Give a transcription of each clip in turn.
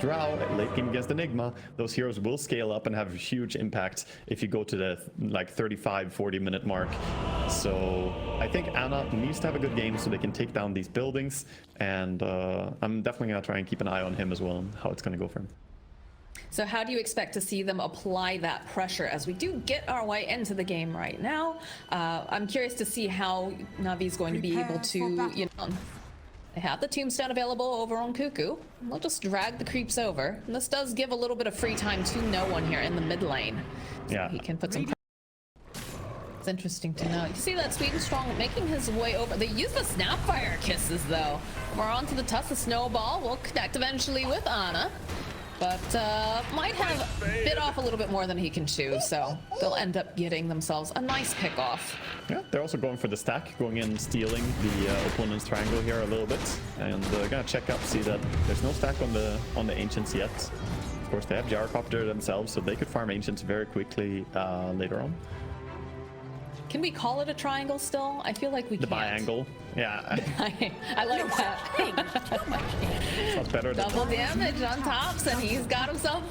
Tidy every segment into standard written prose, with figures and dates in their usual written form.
Drow, late game against Enigma, those heroes will scale up and have a huge impact if you go to the like 35-40 minute mark. So I think Anna needs to have a good game so they can take down these buildings, and I'm definitely gonna try and keep an eye on him as well and how it's gonna go for him. So how do you expect to see them apply that pressure as we do get our way into the game right now? I'm curious to see how Navi is going to be able to, you know, they have the tombstone available over on Cuckoo. They'll just drag the creeps over. And this does give a little bit of free time to no one here in the mid lane. So yeah, he can put some. It's interesting to know. You see that Sweden Strong making his way over. They use the Snapfire kisses though. We're on to the Tusk. The Snowball will connect eventually with Ana. But might have bit off a little bit more than he can chew, so they'll end up getting themselves a nice pick off. Yeah, they're also going for the stack, going in, stealing the opponent's triangle here a little bit, and gonna check up, see that there's no stack on the ancients yet. Of course, they have Gyrocopter themselves, so they could farm ancients very quickly later on. Can we call it a triangle still? I feel like we can't. The biangle. Yeah. I like that. It's better than double damage on tops, and he's got himself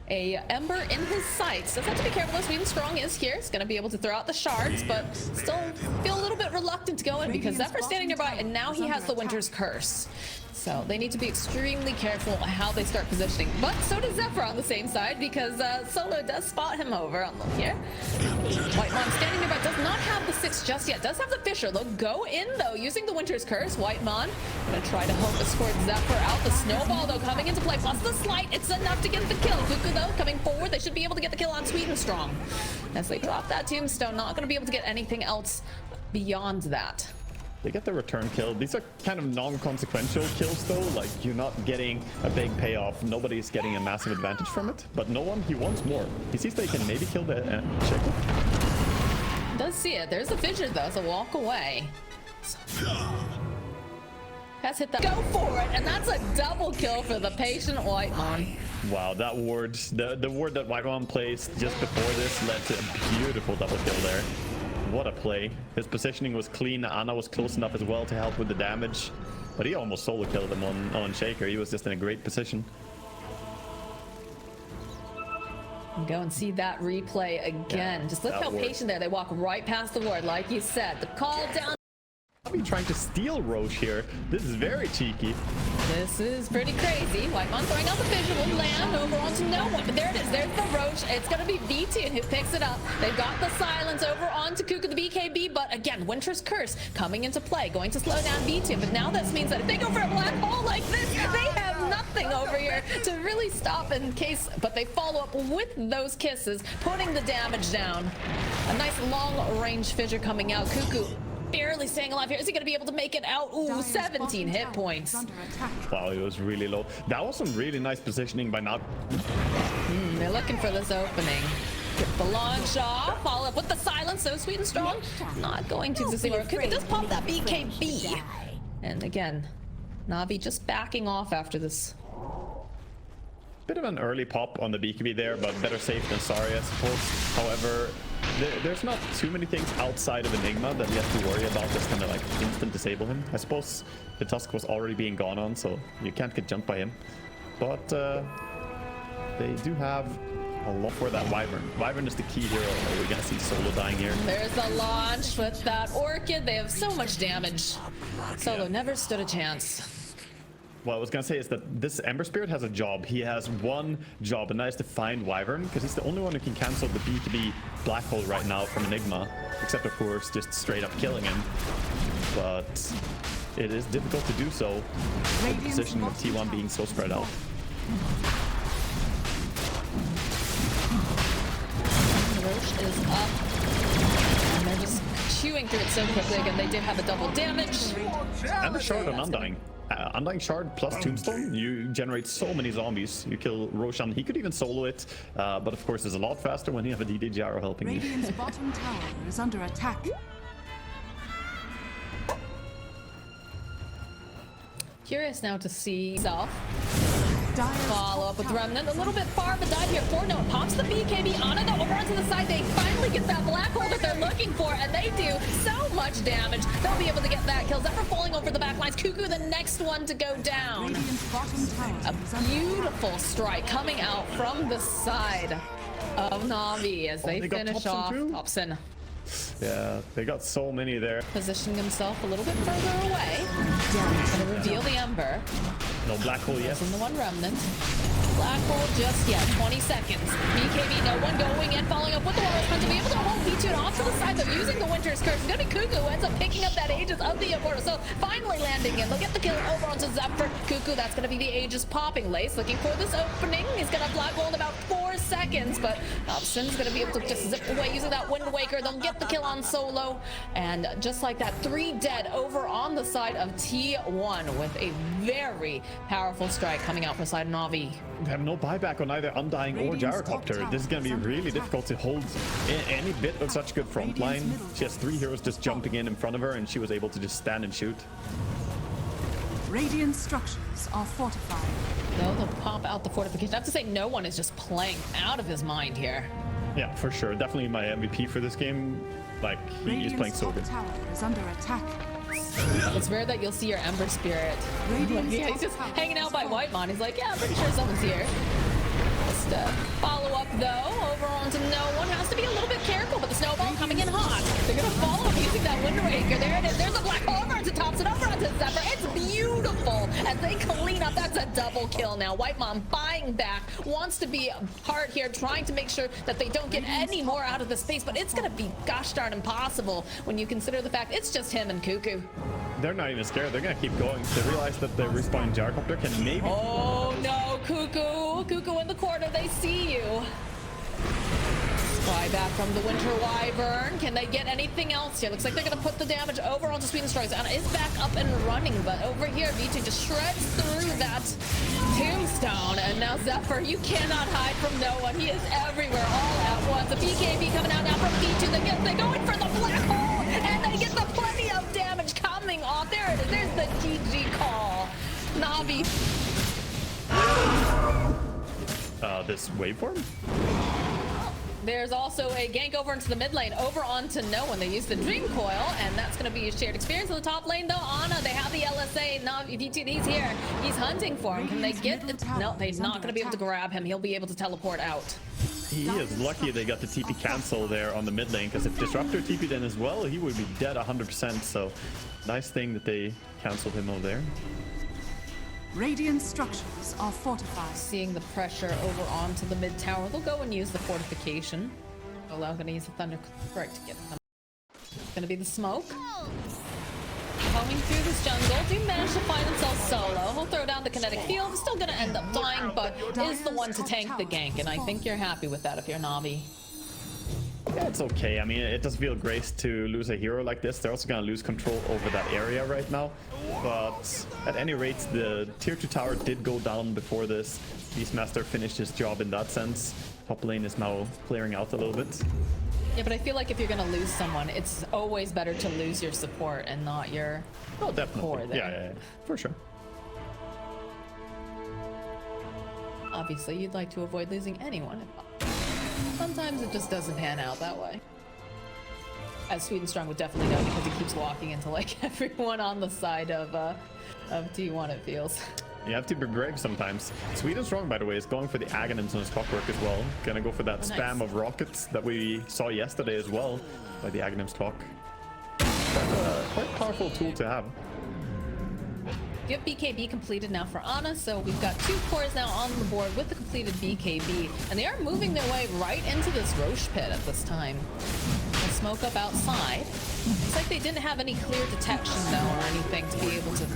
a Ember in his sights. Does have to be careful. Sweden Strong is here. He's going to be able to throw out the shards, but still feel a little bit reluctant to go in because Zephyr's standing nearby, and now he has the Winter's Curse. So they need to be extremely careful how they start positioning. But so does Zephyr on the same side because Solo does spot him over on here. Whitemon standing nearby does not have the 6 just yet. Does have the Fisher. They'll go in though using the Winter's Curse. Whitemon gonna try to help escort Zephyr out. The Snowball though coming into play. Plus the Slight. It's enough to get the kill. Cuckoo though coming forward. They should be able to get the kill on Sweden Strong. As they drop that Tombstone. Not gonna be able to get anything else beyond that. They get the return kill. These are kind of non-consequential kills though, like you're not getting a big payoff. Nobody's getting a massive advantage from it, but no one, he wants more. He sees they can maybe kill the Shaker. Does see it. There's a Fissure though, so walk away. Has hit that. Go for it, and that's a double kill for the patient Whitemon. Wow, that ward, the ward that Whitemon placed just before this led to a beautiful double kill there. What a play. His positioning was clean. Ana was close enough as well to help with the damage, but he almost solo killed him on Shaker. He was just in a great position. Go and see that replay again. Yeah, just look how patient there. They walk right past the ward, like you said. The call down. I'll be trying to steal Roche here. This is very cheeky. This is pretty crazy. Whitemon throwing out the Vision will land over onto no one. But there it is. There's the Roche. It's going to be V2 who picks it up. They've got the silence over onto Cuckoo the BKB. But again, Winter's Curse coming into play. Going to slow down V2. But now this means that if they go for a black hole like this, they have nothing over here to really stop in case. But they follow up with those kisses, putting the damage down. A nice long range Fissure coming out. Cuckoo barely staying alive here. Is he going to be able to make it out? Ooh, 17 hit points. Wow, he was really low. That was some really nice positioning by not. They're looking for this opening. Get the launch off. Follow up with the silence. So Sweden Strong not going to Zero. Cuckoo does pop that BKB. And again, Navi just backing off after this. Bit of an early pop on the BKB there, but better safe than sorry, I suppose. However, there's not too many things outside of Enigma that you have to worry about just kind of like instant disable him. I suppose the Tusk was already being gone on, so you can't get jumped by him. But they do have a lot for that Wyvern. Wyvern is the key hero. We're gonna see Solo dying here. There's a launch with that Orchid. They have so much damage. Solo never stood a chance. What I was gonna say is that this Ember Spirit has a job. He has one job, and that is to find Wyvern, because he's the only one who can cancel the BKB Black Hole right now from Enigma, except of course just straight up killing him. But it is difficult to do so with the position with T1 being so spread out. Roche is up, and they're just chewing through it so quickly. Again, they did have a double damage. And the Shard on Undying. Undying Shard plus Tombstone, you generate so many zombies. You kill Roshan, he could even solo it, but of course it's a lot faster when you have a DD Gyro helping you. Radiant's bottom tower is under attack. Curious now to see self. Follow up with Remnant. A little bit far of a dive here for Noah. Pops the BKB on it, over onto the side. They finally get that black hole that they're looking for, and they do so much damage. They'll be able to get that kill. Zephyr falling over the back lines. Cuckoo, the next one to go down. A beautiful strike coming out from the side of Navi as they finish off Thompson. Yeah, they got so many there. Positioning himself a little bit further away. Gonna reveal the Ember. No black hole yet. And the one Remnant. Black hole just yet. 20 seconds. BKB, no one going in, following up with the Walrus Hunt to be able to hold V2 off to the side, though, using the Winter's Curse. It's gonna be Cuckoo who ends up picking up that Aegis of the Immortal. So finally landing in. They'll get the kill over onto Zephyr. Cuckoo, that's gonna be the Aegis popping. Lace looking for this opening. He's gonna black hole in about 4 seconds, but Hobson's gonna be able to just zip away using that Wind Waker. They'll get the kill on solo, and just like that, 3 dead over on the side of T1 with a very powerful strike coming out from the side of Navi. They have no buyback on either Undying or Gyrocopter. This is going to be really difficult to hold any bit of such good front line. She has 3 heroes just jumping in front of her, and she was able to just stand and shoot. Radiant structures are fortified. No, they'll pop out the fortification. I have to say, no one is just playing out of his mind here. Yeah, for sure. Definitely my MVP for this game. Like, he is playing so good. Tower is under attack. It's rare that you'll see your Ember Spirit. Yeah, he's just hanging out by Whitemon. He's like, yeah, I'm pretty sure someone's here. Just follow up, though, over onto no one. Has to be a little bit careful, but the snowball coming in hot. They're going to follow him using that Wind Waker. There it is. There's a black hole over onto Thompson, over onto Zephyr. It's beautiful as they clean up. That's a double kill now. Whitemon buying back, wants to be hard here, trying to make sure that they don't get any more out of the space, but it's going to be gosh darn impossible when you consider the fact it's just him and Cuckoo. They're not even scared. They're going to keep going. They realize that the respawning Gyrocopter can maybe... Oh, no, Cuckoo. Cuckoo in the corner. They see you. Fly back from the Winter Wyvern. Can they get anything else here? Looks like they're going to put the damage over onto Sweden Strikes. Anna is back up and running, but over here, V2 just shreds through that tombstone. And now Zephyr, you cannot hide from no one. He is everywhere all at once. The BKB coming out now from V2. They're going for the black hole, and they get the plenty of damage coming off. There it is. There's the GG call. Navi. This waveform? There's also a gank over into the mid lane, over onto no one. They use the Dream Coil, and that's going to be a shared experience. On the top lane, though, Ana, they have the LSA. Navi, he's here. He's hunting for him. Can they get it? No, they're not going to be able to grab him. He'll be able to teleport out. He is lucky they got the TP cancel there on the mid lane, because if Disruptor TP'd in as well, he would be dead 100%. So nice thing that they canceled him over there. Radiant structures are fortified. Seeing the pressure over onto the mid tower, they'll go and use the fortification. Allow going to use the Thunder Strike to get them. It's going to be the smoke. Coming through this jungle, do manage to find himself solo. He'll throw down the kinetic field. He's still going to end up dying, but is the one to tank the gank, and I think you're happy with that if you're Navi. Yeah, it's okay. I mean, it does feel great to lose a hero like this. They're also going to lose control over that area right now. But at any rate, the tier 2 tower did go down before this. Beastmaster finished his job in that sense. Top lane is now clearing out a little bit. Yeah, but I feel like if you're going to lose someone, it's always better to lose your support and not your core there. Yeah, for sure. Obviously, you'd like to avoid losing anyone. Sometimes it just doesn't pan out that way. As Sweden Strong would definitely know, because he keeps walking into like everyone on the side of T1, it feels. You have to be brave sometimes. Sweden Strong, by the way, is going for the Aghanims on his clockwork as well. Gonna go for that spam of rockets that we saw yesterday as well by the Aghanims clock. Quite a powerful tool to have. You have BKB completed now for Ana, so we've got 2 cores now on the board with the completed BKB, and they are moving their way right into this Roche pit at this time. They'll smoke up outside. It's like they didn't have any clear detection though or anything to be able to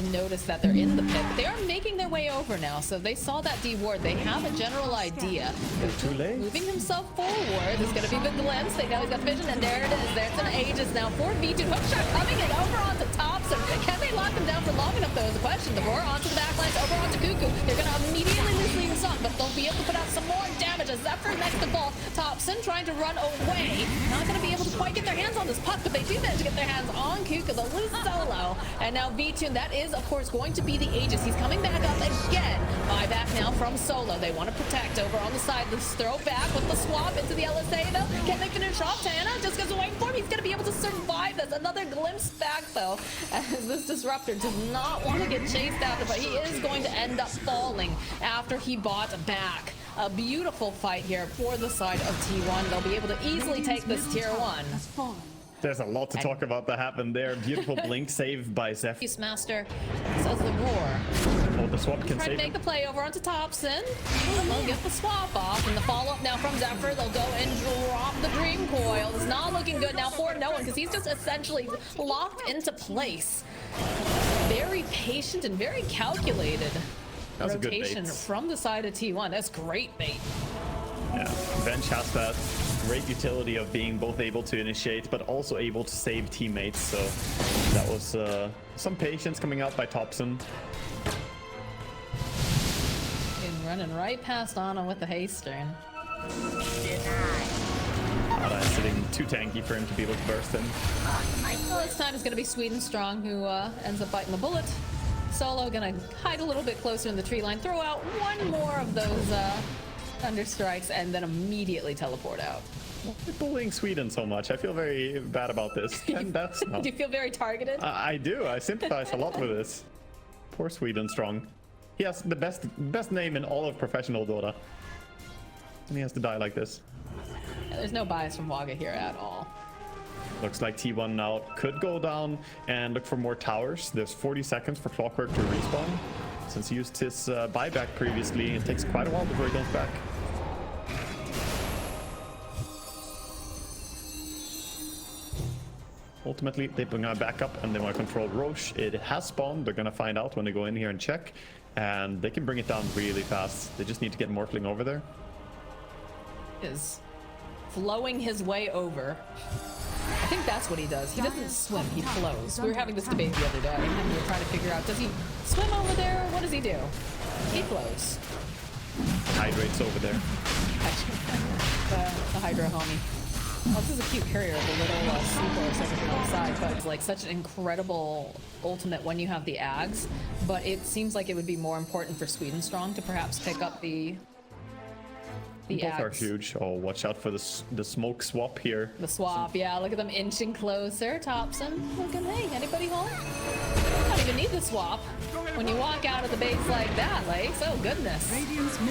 notice that they're in the pit, but they are making their way over now, so they saw that D-ward. They have a general idea. Too late. Moving himself forward is going to be the glimpse. They know he's got vision, and there it is. There's an Aegis now for V2. Hookshot coming in over onto Thompson. Can they lock him down for long enough, though, is the question. The roar onto the backlines, over onto Cuckoo. They're going to immediately lose Leading Song, but they'll be able to put out some more damage as Zephyr next to ball. Thompson trying to run away. Not going to be able to quite get their hands on this puck, but they do manage to get their hands on Kuka, the loose solo. And now V2, that is, of course, going to be the Aegis. He's coming back up again. Buyback now from Solo. They want to protect over on the side. Let's throw back with the swap into the LSA, though. Can they finish off Tana? Just goes away for him. He's going to be able to survive this. Another glimpse back, though, as this Disruptor does not want to get chased after, but he is going to end up falling after he bought back. A beautiful fight here for the side of T1. They'll be able to easily take this tier 1. There's a lot to talk about that happened there. Beautiful blink save by Zephyr. Master says the roar. Oh, the swap can Try save to make the play over onto Thompson. They'll get the swap off, and the follow-up now from Zephyr. They'll go and drop the Dream Coil. It's not looking good now for no one because he's just essentially locked into place. Very patient and very calculated rotation from the side of T1. That's great bait. Yeah, Bench has that great utility of being both able to initiate but also able to save teammates. So that was some patience coming out by Thompson. And running right past Anna with the Haystern. Anna is sitting too tanky for him to be able to burst him. Well, this time it's going to be Sweden Strong who ends up biting the bullet. Solo gonna hide a little bit closer in the tree line, throw out one more of those thunder strikes, and then immediately teleport out. Why are you bullying Sweden so much? I feel very bad about this. And that's not... Do you feel very targeted? I do. I sympathize a lot with this. Poor Sweden Strong. He has the best name in all of professional Dota. And he has to die like this. Yeah, there's no bias from Waga here at all. Looks like T1 now could go down and look for more towers. There's 40 seconds for Clockwork to respawn. Since he used his buyback previously, it takes quite a while before he comes back. Ultimately, they bring a backup and they want to control Roche. It has spawned. They're going to find out when they go in here and check. And they can bring it down really fast. They just need to get Morphling over there. Is flowing his way over. I think that's what he does. He doesn't swim, he flows. We were having this debate the other day, and we were trying to figure out, does he swim over there? What does he do? He flows. Hydrates over there. The Hydra homie. Oh, this is a cute carrier of the little seahorse over here on the side, but it's like such an incredible ultimate when you have the Ags, but it seems like it would be more important for Sweden Strong to perhaps pick up the Both Ags. are huge. Oh, watch out for the smoke swap here. The swap, yeah, look at them inching closer. Thompson, looking, hey, anybody home? Don't even need the swap when you walk out of the base like that, like, oh goodness.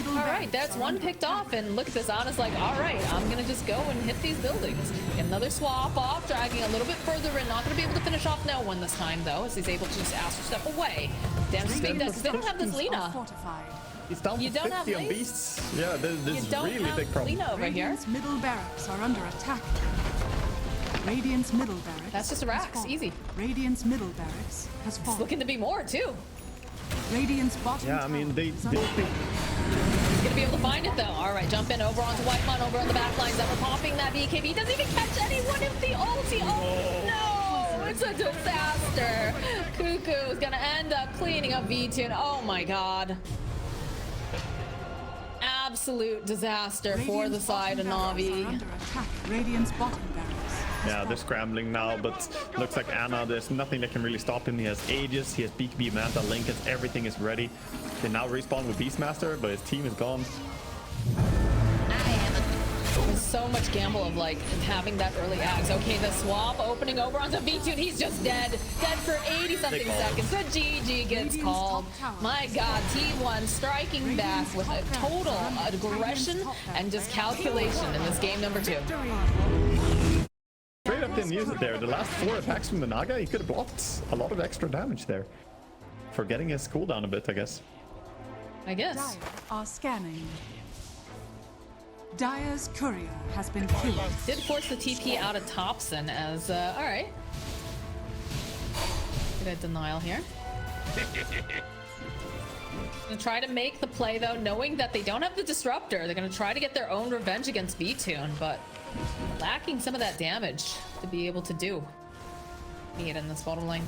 All right, that's one picked off, and look at this, Anna's like, all right, I'm gonna just go and hit these buildings. Get another swap off, dragging a little bit further in, not gonna be able to finish off no one this time though, as he's able to just ask for step away. Damage is being done, because they don't have this Lina. He's down You to don't have 50 on Lace? beasts. Yeah, this You is don't really have big problem. Lina over here. Radiant's middle barracks are under attack. Radiant's middle barracks. That's just a has Rax, fallen. easy. Radiant's middle barracks has It's fallen. looking to be more too. Radiant's bottom Yeah, I mean, they tower is under think... He's gonna be able to find it though. All right, jump in over onto Whitemon over on the back lines. That we're popping that BKB. Doesn't even catch anyone in the ulti. Oh no! It's a disaster. Cuckoo is gonna end up cleaning up V2. Oh my god. Absolute disaster for the Radiant's side of bottom barracks are Navi. under attack. Radiant's bottom barracks. Yeah, they're scrambling now, but looks like Anna, there's nothing that can really stop him. He has Aegis, he has BKB, Manta, Linkens, everything is ready. They now respawn with Beastmaster, but his team is gone. There's so much gamble of like having that early axe. Okay, the swap opening over onto V2 and he's just dead. Dead for 80 something seconds. The GG gets called. My god, T1 striking back with a total aggression and just calculation in this game number 2. Straight up didn't use it there. The last 4 attacks from the Naga, he could have blocked a lot of extra damage there. Forgetting his cooldown a bit, I guess. I guess. Dire are scanning. Dire's courier has been killed. Did force the TP out of Thompson as, alright. Get a denial here. Gonna try to make the play though, knowing that they don't have the disruptor. They're gonna try to get their own revenge against V-Tune, but lacking some of that damage to be able to do. Need it in this bottom lane.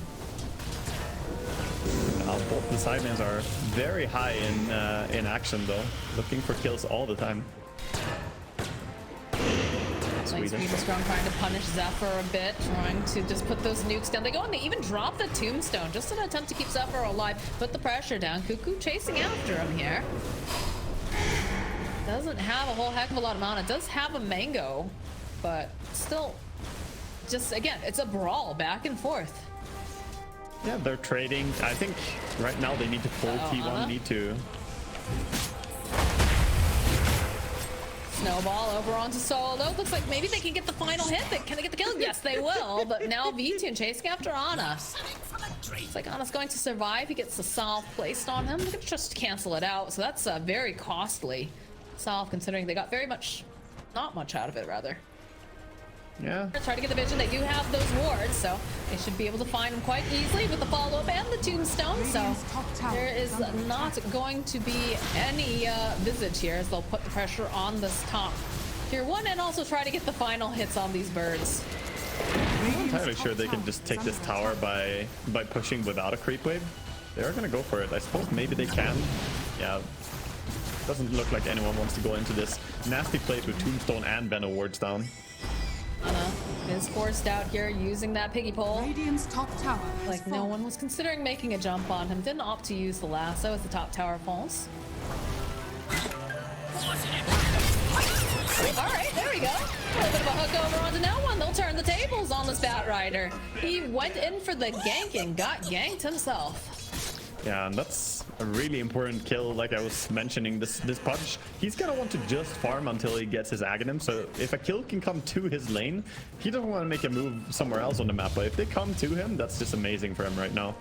Both the sidelanes are very high in action though, looking for kills all the time. Sweden. Strong trying to punish Zephyr a bit, trying to just put those nukes down. They go and they even drop the tombstone, just an attempt to keep Zephyr alive, put the pressure down. Cuckoo chasing after him here. Doesn't have a whole heck of a lot of mana. Does have a mango, but still, just again, it's a brawl back and forth. Yeah, they're trading. I think right now they need to pull T1, need to. Snowball over onto Solo. Looks like maybe they can get the final hit. Can they get the kill? Yes, they will. But now V-Tune chasing after Ana. It's like Ana's going to survive. He gets the salve placed on him. They're going to just cancel it out. So that's very costly salve, considering they got not much out of it, rather. Yeah. Try to get the vision. They do have those wards, so they should be able to find them quite easily with the follow-up and the tombstone. So there is not going to be any visage here, as they'll put the pressure on this top tier 1 and also try to get the final hits on these birds. I'm not entirely sure they can just take this tower by pushing without a creep wave. They're gonna go for it. I suppose maybe they can. Yeah. Doesn't look like anyone wants to go into this nasty place with tombstone and Venom wards down. Ana is forced out here using that piggy pole. Radiant's top tower Like no one was considering making a jump on him. Didn't opt to use the lasso as the top tower falls. Alright, there we go. A little bit of a hook over onto no one. They'll turn the tables on this Bat Rider. He went in for the gank and got ganked himself. Yeah, and that's a really important kill. Like I was mentioning, this Pudge, he's gonna want to just farm until he gets his Aghanim. So if a kill can come to his lane, he doesn't want to make a move somewhere else on the map. But if they come to him, that's just amazing for him right now.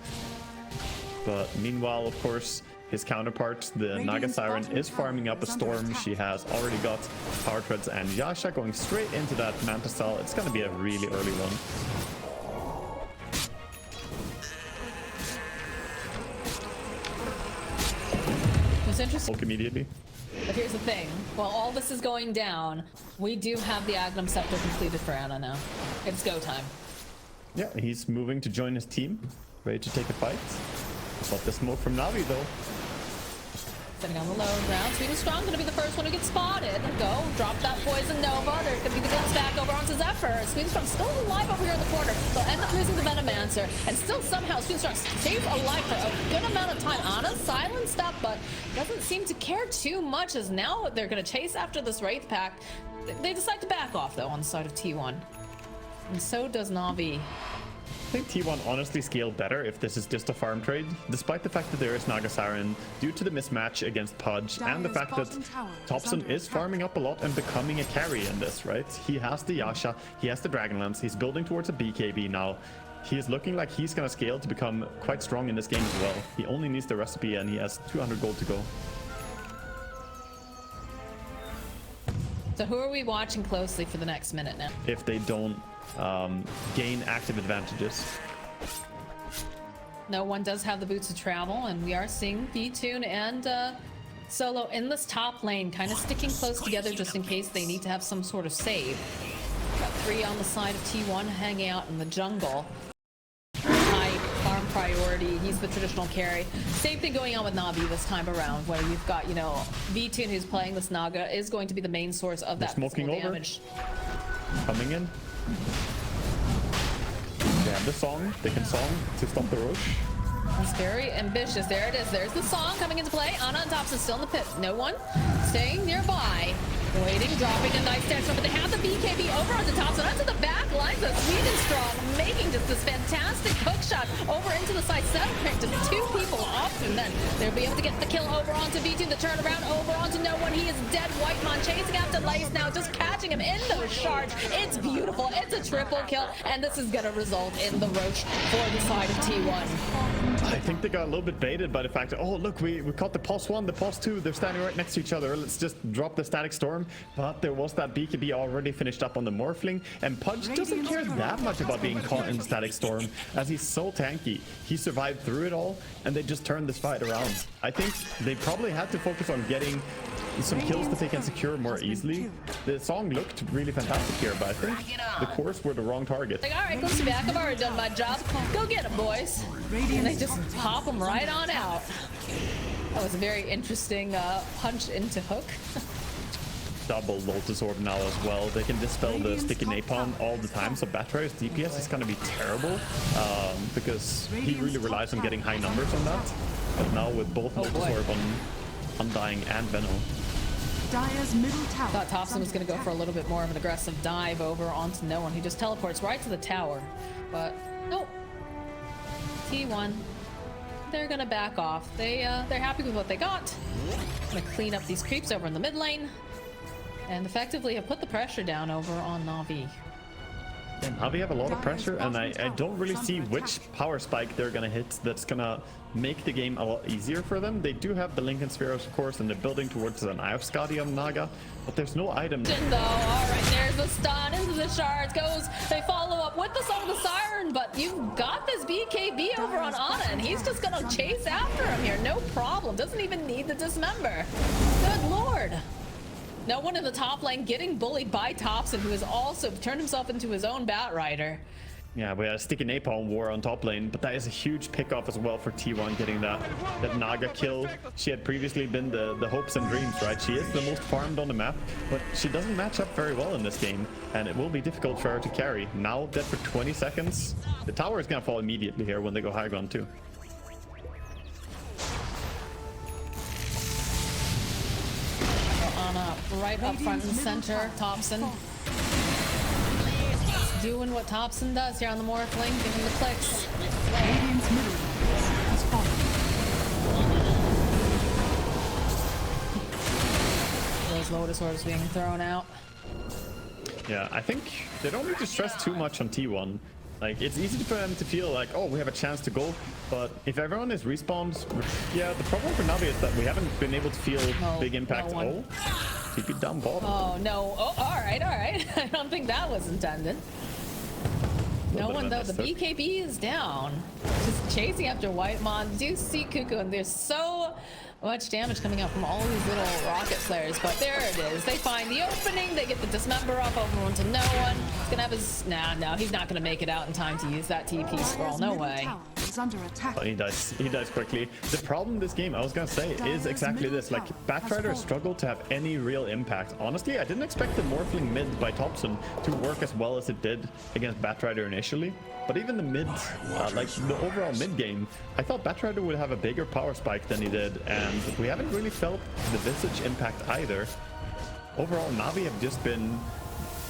But meanwhile, of course, his counterpart, the Naga Siren, is farming up a storm. She has already got Power Treads and Yasha going straight into that Manta Cell. It's gonna be a really early one. It's interesting. Immediately. But here's the thing. While all this is going down, we do have the Aghanim Scepter completed for Ana now. It's go time. Yeah, he's moving to join his team, ready to take a fight. But the smoke from Navi though. Sitting on the low ground. Sweden Strong gonna be the first one who gets spotted. Go, drop that Poison Nova. There's gonna be the gun stack over onto Zephyr. Sweden Strong still alive over here in the corner. They'll end up losing the Venomancer. And still somehow Sweden Strong stays alive for a good amount of time. Ana's silenced up, but doesn't seem to care too much, as now they're gonna chase after this Wraith Pack. They decide to back off though on the side of T1. And so does Navi. I think T1 honestly scaled better if this is just a farm trade, despite the fact that there is Naga Siren, due to the mismatch against Pudge and the fact that Thompson is farming up a lot and becoming a carry in this, right? He has the Yasha, he has the Dragonlance, he's building towards a BKB now. He is looking like he's gonna scale to become quite strong in this game as well. He only needs the recipe and he has 200 gold to go. So who are we watching closely for the next minute now? If they don't gain active advantages. No one does have the boots of travel, and we are seeing V-Tune and Solo in this top lane, kind of sticking close together just in case they need to have some sort of save. Got 3 on the side of T1 hanging out in the jungle. High farm priority. He's the traditional carry. Same thing going on with Navi this time around, where you've got, you know, V-Tune, who's playing this Naga, is going to be the main source of that smoking physical over. damage. Coming in. They have the song. They can song to stop the Roche. It's very ambitious. There it is. There's the song coming into play. Ana and Thompson still in the pit. No one staying nearby. Waiting, dropping a nice dance, but they have the BKB over onto Thompson, onto the back lines of Sweden Strong, making just this fantastic hook shot over into the side. Settle pick just 2 people off, and then they'll be able to get the kill over onto V2, the turnaround over onto no one. He is dead. Whitemon chasing after Lace now, just catching him in those shards. It's beautiful. It's a triple kill, and this is going to result in the Roche for the side of T1. I think they got a little bit baited by the fact that, oh look, we caught the pulse 1, the pulse 2, they're standing right next to each other, let's just drop the static storm. But there was that BKB already finished up on the Morphling, and Pudge doesn't care that much about being caught in the static storm, as he's so tanky. He survived through it all, and they just turned this fight around. I think they probably had to focus on getting some kills that they can secure more easily. The song looked really fantastic here, but I think the course were the wrong target. Like, all right, close back. I've already done my job. Go get them, boys. And they just pop them right on out. That was a very interesting punch into hook. double Lotus Orb now as well. They can dispel the sticky napalm all the time, so Batrider's DPS is gonna be terrible because he really relies on getting high numbers on that. But now with both Lotus Orb on Undying and Venom. Dire's middle tower. Thought Thompson was going to go for a little bit more of an aggressive dive over onto no one. He just teleports right to the tower. But nope. T1. They're going to back off. They're happy with what they got. Going to clean up these creeps over in the mid lane. And effectively have put the pressure down over on NAVI. And NAVI have a lot of pressure, and I don't really see which power spike they're gonna hit that's gonna make the game a lot easier for them. They do have the Lincoln Sphere, of course, and they're building towards an Eye of Skadi on Naga, but there's no item. Though, all right, there's the stun into the shards. Goes, they follow up with the Song of the Siren, but you've got this BKB over on Ana, and he's just gonna chase after him here. No problem. Doesn't even need the dismember. Good lord. No one in the top lane getting bullied by Thompson, who has also turned himself into his own Batrider. Yeah, we had a sticky napalm war on top lane, but that is a huge pickoff as well for T1 getting that Naga kill. She had previously been the hopes and dreams, right? She is the most farmed on the map, but she doesn't match up very well in this game, and it will be difficult for her to carry. Now dead for 20 seconds. The tower is gonna fall immediately here when they go high ground too. Ana right up front and center. Thompson doing what Thompson does here on the Morphling, giving the clicks. Radiant's middle has fallen. Those Lotus Orbs being thrown out. Yeah, I think they don't need to stress too much on T1. Like, it's easy for them to feel like, oh, we have a chance to go, but if everyone is respawned, yeah, the problem for Navi is that we haven't been able to feel big impact. Oh, TP down bottom. Oh, no. Oh, all right. I don't think that was intended. No one, though. The BKB is down. Just chasing after Whitemon. Do see Cuckoo, and there's so much damage coming out from all these little rocket flares, but there it is. They find the opening, they get the dismember up over onto no one. He's gonna have his no, he's not gonna make it out in time to use that TP scroll. No way. Under attack. Oh, he dies quickly. The problem this game, I was gonna say, is exactly this. Like, Batrider struggled to have any real impact. Honestly, I didn't expect the Morphling mid by Thompson to work as well as it did against Batrider initially. But even the mid, like the overall mid game, I thought Batrider would have a bigger power spike than he did, and we haven't really felt the Visage impact either. Overall, Navi have just been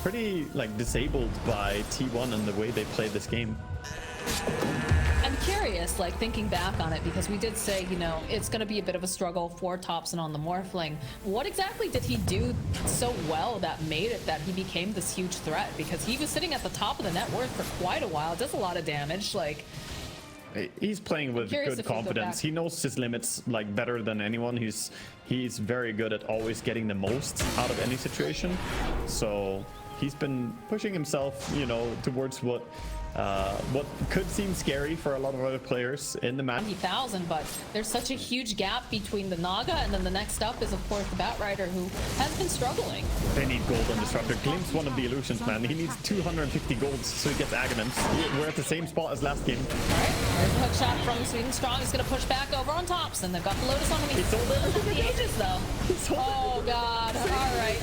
pretty like disabled by T1 and the way they played this game. I'm curious, like thinking back on it, because we did say, you know, it's going to be a bit of a struggle for Thompson on the Morphling. What exactly did he do so well that made it that he became this huge threat? Because he was sitting at the top of the net worth for quite a while, does a lot of damage, like... He's playing with good confidence. He knows his limits like better than anyone. He's very good at always getting the most out of any situation. So he's been pushing himself, you know, towards what could seem scary for a lot of other players in the match. 90,000, but there's such a huge gap between the Naga and then the next up is of course the Batrider, who has been struggling. They need gold on Disruptor. Glimpse one of the illusions, man. He needs 250 golds so he gets Aghanim's. We're at the same spot as last game. Alright, there's a hook shot from Sweden Strong. He's gonna push back over on Thompson. They've got the Lotus on him. He's still living with the ages though. Oh god. Alright.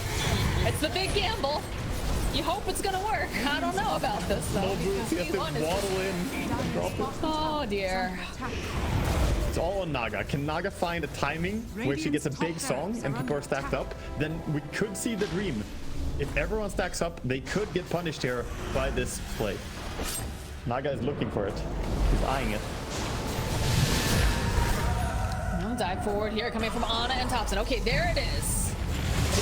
It's the big gamble. You hope it's gonna work. I don't know about this though. No boots, he has to waddle in and drop it. Oh dear. It's all on Naga. Can Naga find a timing where she gets a big song and people are stacked up? Then we could see the dream. If everyone stacks up, they could get punished here by this play. Naga is looking for it. He's eyeing it. Dive forward here, coming from Ana and Thompson. Okay, there it is.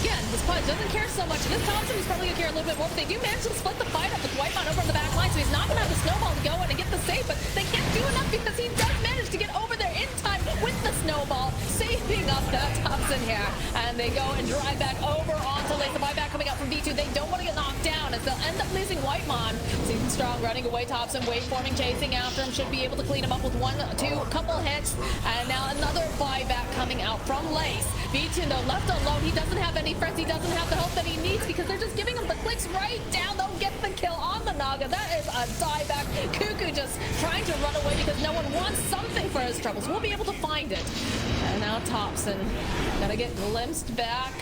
Again, this Pudge doesn't care so much. This Thompson is probably gonna care a little bit more, but they do manage to split the fight up with Whitemon over on the back line, so he's not gonna have the snowball to go in and get the save, but they can't do enough because he does manage to get over there in time with the snowball, saving up that Thompson here. And they go and drive back over onto Lace. The buyback coming out from V2. They don't want to get knocked down as they'll end up losing Whitemon. Season Strong running away, Thompson waveforming, chasing after him, should be able to clean him up with one, two, couple hits, and now another buyback coming out from Lace. V2 though left alone, he doesn't have any friends, he doesn't have the help that he needs because they're just giving him the clicks right down. They'll get the kill on the Naga. That is a dieback. Cuckoo just trying to run away because no one wants something for his troubles. We'll be able to find it. And now Thompson gotta get glimpsed back.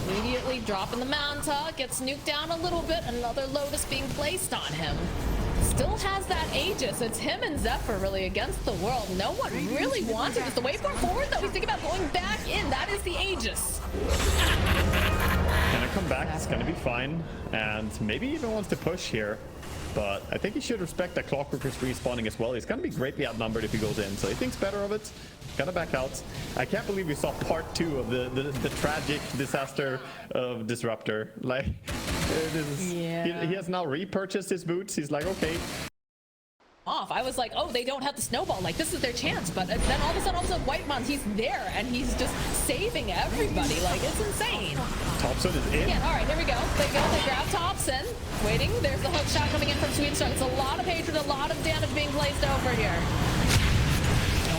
Immediately dropping the Manta, gets nuked down a little bit. Another Lotus being placed on him. Still has that Aegis. It's him and Zephyr really against the world. No one really wants it. It's the waypoint forward that we think about going back in. That is the Aegis. Gonna come back. It's gonna be fine. And maybe even wants to push here. But I think he should respect that Clockwork is respawning as well. He's gonna be greatly outnumbered if he goes in. So he thinks better of it. Gonna back out. I can't believe we saw part 2 of the tragic disaster of Disruptor. Like, he has now repurchased his boots. He's like, okay. Off. I was like, oh, they don't have the snowball. Like, this is their chance. But then all of a sudden, Whitemon, he's there and he's just saving everybody. Like, it's insane. Thompson is in. Yeah, all right, here we go. They grab Thompson. Waiting. There's the hook shot coming in from Sweetstar. It's a lot of hatred, a lot of damage being placed over here.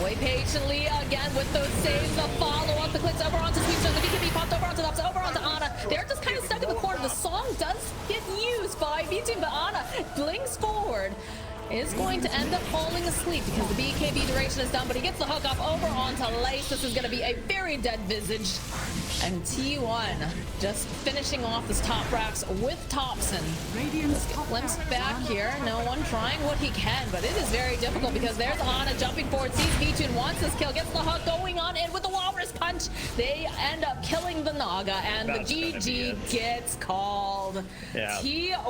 Wait patiently again with those saves. The follow-up, the clicks over onto Sweetstar. The BKB popped over onto Thompson, over onto Ana. They're just kind of stuck in the corner. The song does get used by B-Team, but Ana blinks forward. Is going to end up falling asleep because the BKB duration is done, but he gets the hook off over onto Lace. This is going to be a very dead Visage. And T1 just finishing off this top racks with Thompson. Glimpse back here. No one trying what he can, but it is very difficult because there's Ana jumping forward. Sees V2 wants this kill, gets the hook going on in with the Walrus Punch. They end up killing the Naga, and the GG gets called. Yeah. T1